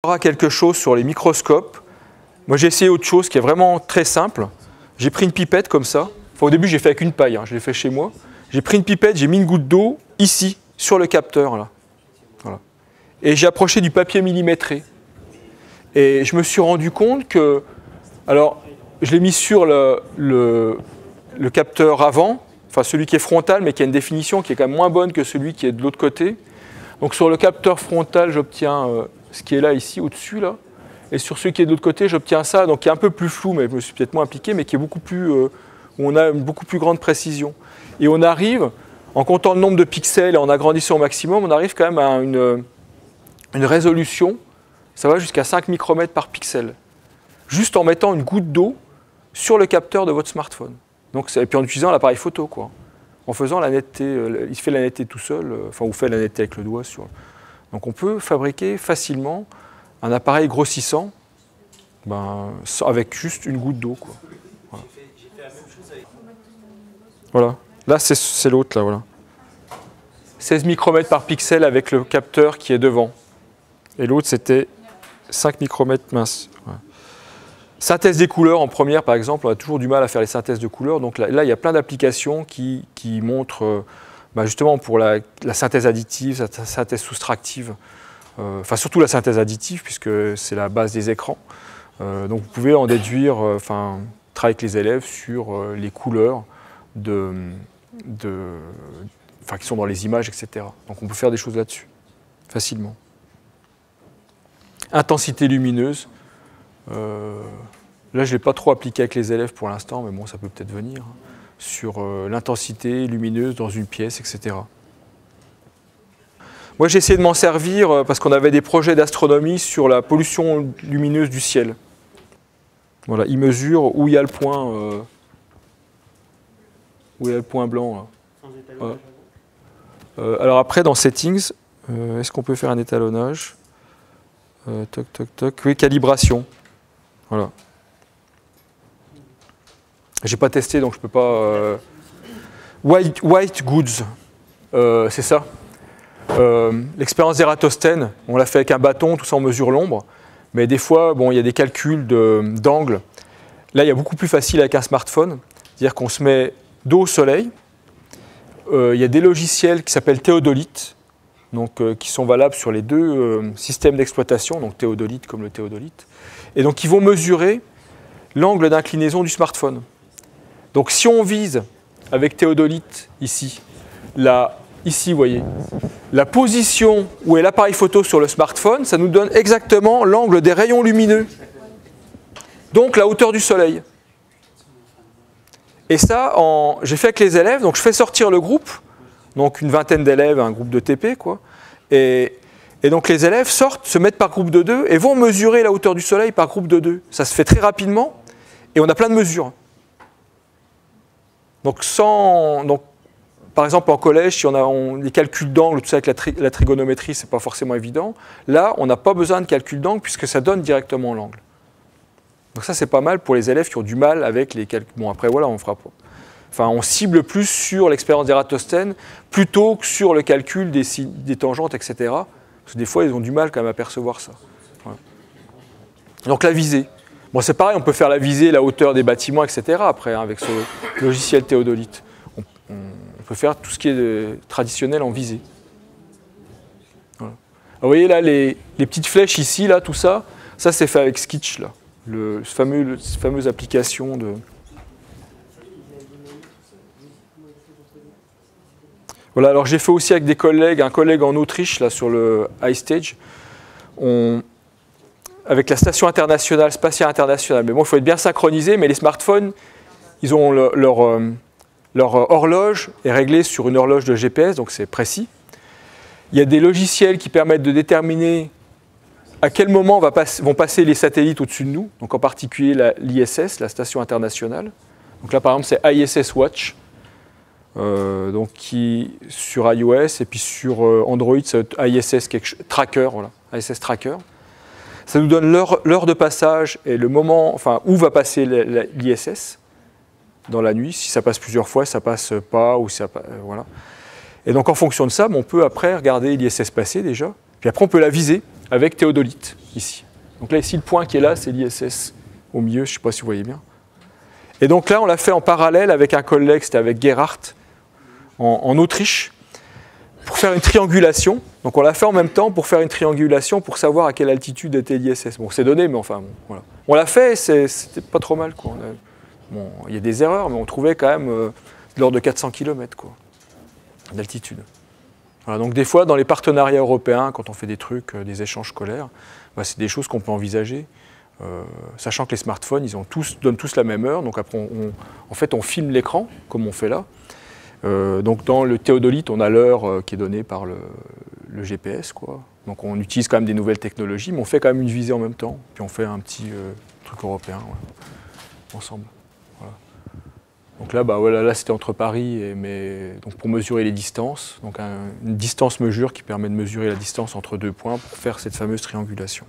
aura quelque chose sur les microscopes. Moi j'ai essayé autre chose qui est vraiment très simple. J'ai pris une pipette comme ça. Enfin, au début j'ai fait avec une paille, hein, je l'ai fait chez moi. J'ai pris une pipette, j'ai mis une goutte d'eau ici, sur le capteur là. Voilà. Et j'ai approché du papier millimétré. Et je me suis rendu compte que, alors je l'ai mis sur le capteur avant, enfin celui qui est frontal mais qui a une définition qui est quand même moins bonne que celui qui est de l'autre côté. Donc sur le capteur frontal j'obtiens ce qui est là ici au-dessus là. Et sur celui qui est de l'autre côté, j'obtiens ça, donc qui est un peu plus flou, mais je me suis peut-être moins impliqué, mais qui est beaucoup plus, où on a une beaucoup plus grande précision. Et on arrive, en comptant le nombre de pixels et en agrandissant au maximum, on arrive quand même à une résolution, ça va jusqu'à 5 micromètres par pixel, juste en mettant une goutte d'eau sur le capteur de votre smartphone. Donc, et puis en utilisant l'appareil photo, quoi. En faisant la netteté, il fait la netteté tout seul, enfin, vous faites la netteté avec le doigt. Donc on peut fabriquer facilement un appareil grossissant avec juste une goutte d'eau. Voilà. J'ai fait la même chose avec... Voilà. Là, c'est l'autre, là, voilà. 16 micromètres par pixel avec le capteur qui est devant. Et l'autre, c'était 5 micromètres mince. Voilà. Synthèse des couleurs en première, par exemple, on a toujours du mal à faire les synthèses de couleurs. Donc là il y a plein d'applications qui montrent, justement, pour la synthèse additive, la synthèse soustractive, enfin surtout la synthèse additive, puisque c'est la base des écrans. Donc vous pouvez en déduire, travailler avec les élèves sur les couleurs qui sont dans les images, etc. Donc on peut faire des choses là-dessus, facilement. Intensité lumineuse. Là, je ne l'ai pas trop appliqué avec les élèves pour l'instant, mais bon, ça peut peut-être venir, hein, sur l'intensité lumineuse dans une pièce, etc. Moi, j'ai essayé de m'en servir parce qu'on avait des projets d'astronomie sur la pollution lumineuse du ciel. Voilà, il mesure où il y a le point, blanc. Là. Sans étalonnage. Voilà. Alors après, dans Settings, est-ce qu'on peut faire un étalonnage? Toc, toc, toc. Oui, calibration. Voilà. J'ai pas testé, donc je peux pas. White goods, c'est ça. L'expérience d'Ératosthène, on l'a fait avec un bâton, tout ça on mesure l'ombre. Mais des fois, bon, il y a des calculs d'angle. Là, il y a beaucoup plus facile avec un smartphone. C'est-à-dire qu'on se met dos au soleil. Il y a des logiciels qui s'appellent théodolite. Donc, qui sont valables sur les deux systèmes d'exploitation, donc théodolite comme le théodolite, et donc qui vont mesurer l'angle d'inclinaison du smartphone. Donc si on vise avec théodolite ici, vous voyez, la position où est l'appareil photo sur le smartphone, ça nous donne exactement l'angle des rayons lumineux, donc la hauteur du soleil. Et ça, j'ai fait avec les élèves, donc je fais sortir le groupe, donc une vingtaine d'élèves, un groupe de TP, quoi. Et donc les élèves sortent, se mettent par groupe de 2 et vont mesurer la hauteur du soleil par groupe de 2. Ça se fait très rapidement et on a plein de mesures. Donc, par exemple en collège, si les calculs d'angle, tout ça avec la trigonométrie, c'est pas forcément évident. Là, on n'a pas besoin de calcul d'angle puisque ça donne directement l'angle. Donc ça, c'est pas mal pour les élèves qui ont du mal avec les calculs. Bon, après, voilà, on fera pas. Enfin, on cible plus sur l'expérience d'Ératosthène plutôt que sur le calcul des tangentes, etc. Parce que des fois, ils ont du mal quand même à percevoir ça. Voilà. Donc la visée. Bon, c'est pareil, on peut faire la visée, la hauteur des bâtiments, etc. après, hein, avec ce logiciel théodolite. On peut faire tout ce qui est traditionnel en visée. Voilà. Alors, vous voyez là, les petites flèches ici, là, tout ça, ça c'est fait avec Skitch, là. Cette fameuse application de... Voilà, alors j'ai fait aussi avec des collègues, un collègue en Autriche, là, sur le iStage, avec la station internationale, spatiale internationale. Mais bon, il faut être bien synchronisé, mais les smartphones, ils ont leur horloge est réglée sur une horloge de GPS, donc c'est précis. Il y a des logiciels qui permettent de déterminer à quel moment vont passer les satellites au-dessus de nous, donc en particulier l'ISS, la station internationale. Donc là, par exemple, c'est ISS Watch. Donc qui sur iOS et puis sur Android, c'est ISS Tracker, voilà, ISS Tracker. Ça nous donne l'heure de passage et le moment, enfin où va passer l'ISS dans la nuit. Si ça passe plusieurs fois, ça passe pas ou ça, voilà. Et donc en fonction de ça, on peut après regarder l'ISS passer déjà. Puis après on peut la viser avec théodolite, ici. Donc là, ici, le point qui est là, c'est l'ISS au milieu, je ne sais pas si vous voyez bien. Et donc là, on l'a fait en parallèle avec un collègue, c'était avec Gerhardt, en Autriche, pour faire une triangulation. Donc on l'a fait en même temps pour faire une triangulation pour savoir à quelle altitude était l'ISS. Bon, c'est donné, mais enfin, bon, voilà. On l'a fait, c'était pas trop mal, quoi. Bon, il y a des erreurs, mais on trouvait quand même de l'ordre de 400 km, quoi, d'altitude. Voilà, donc des fois, dans les partenariats européens, quand on fait des trucs, des échanges scolaires, bah, c'est des choses qu'on peut envisager. Sachant que les smartphones, donnent tous la même heure, donc après, en fait, on filme l'écran, comme on fait là. Donc dans le théodolite, on a l'heure qui est donnée par le GPS, quoi. Donc on utilise quand même des nouvelles technologies, mais on fait quand même une visée en même temps. Puis on fait un petit truc européen, ouais, ensemble. Voilà. Donc là, bah, voilà, là c'était entre Paris donc pour mesurer les distances. Donc une distance mesure qui permet de mesurer la distance entre deux points pour faire cette fameuse triangulation.